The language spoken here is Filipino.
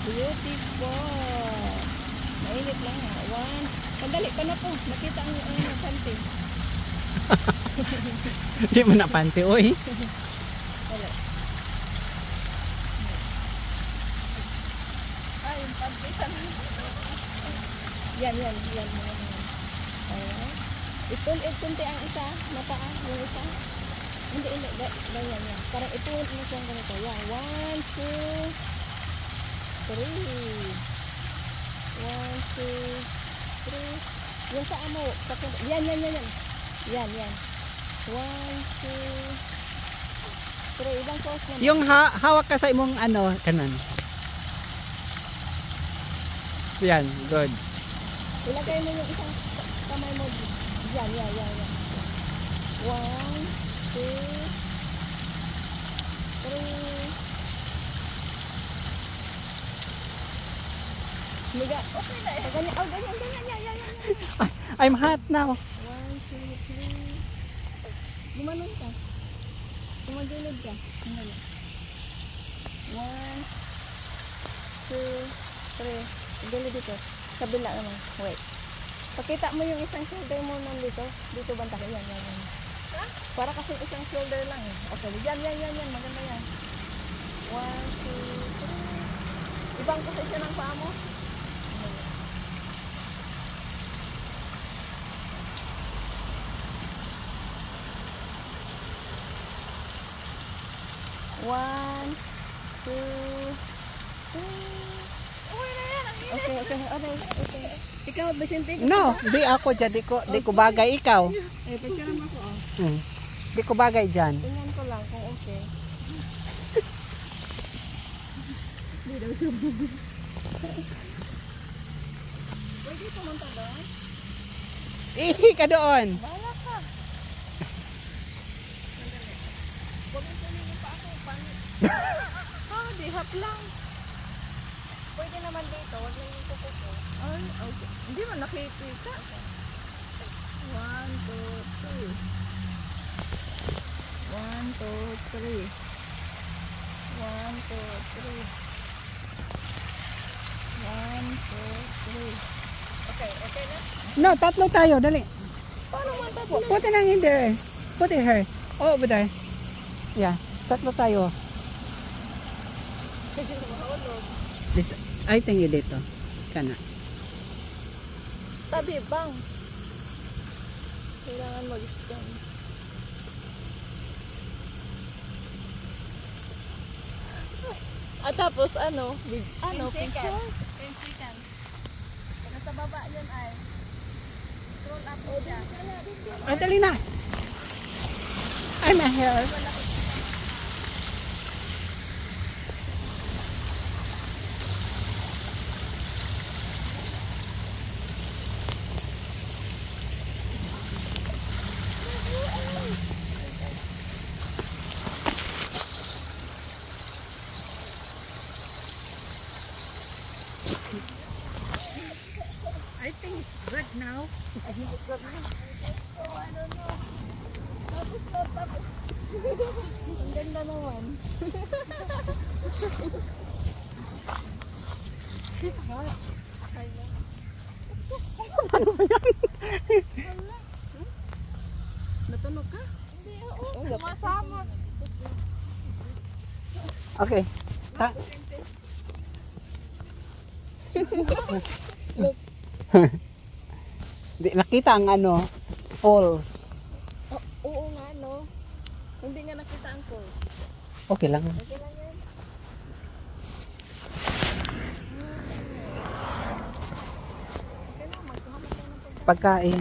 Beautiful. Mainit lang ha. One. Sandali ka na po. Nakita ang panty. Hindi mo na panty, oy. Wala. Ay, yung panty sa yan. Alright. Ipun-kunti ang isa. Napaa. Yung isa. Hindi. Yan. Parang ipun mo siyang ganito. Yan. 1, 2, 3. 1, 2, 3. Yung sa amo. Yan. Yan. 1, 2, 3. Ibang sauce naman. Yung hawak ka sa imong ano, kanan. Yan, good. Ilagay mo yung isang kamay mo. Yan. 1, 2, 3. Miga. Okay na. Ganyan. Yan. I'm hot now. 1, 2, 3. Gumanon ka. Gumagilid ka. 1, 2, 3. Gilid dito. Kabila naman. Wait. Pakita mo yung isang shoulder mo nandito. Dito banta ka. Yan. Para kasi isang shoulder lang eh. Okay. Yan. Maganda yan. 1, 2, 3. Ibang posisyon ng paa mo. One, 2, 3. Okay. Ikaw, Vicente. No, di ako dyan. Di ko bagay ikaw. Pasyaran mo ako. Di ko bagay dyan. Tingnan ko lang kung okay. Pwede pumunta doon? Ihi ka doon. Bahala ka. Pagkakalingin pa ako. Dihap lang. Pwede naman dito. Huwag lang yung kuko ko. Ay, okay. Hindi man nakikita. 1, 2, 3. 1, 2, 3. 1, 2, 3. 1, 2, 3. Okay na? No, tatlo tayo. Dali. Paano man tatlo? Put it in there. Put it here. Oh, over there. Yeah, tatlo tayo. Dito. I think dito. Kana. Tabi, bang. Kailangan mag-stand. At tapos picture? 10 seconds. Nasa baba yan ay. Scroll up mo siya. Ah, dali na. I'm a hair. I think it's good now. I don't know. Tapos. Ang ganda naman. It's hot. I know. Ano ba yan? Natunog ka? Hindi, oo. Sumasama. Okay. Di nakita ang falls. Oo nga, no? Hindi nga nakita ang pool. Okay lang. Okay lang yan. Okay lang, magkuha mo tayo ng Pagkain.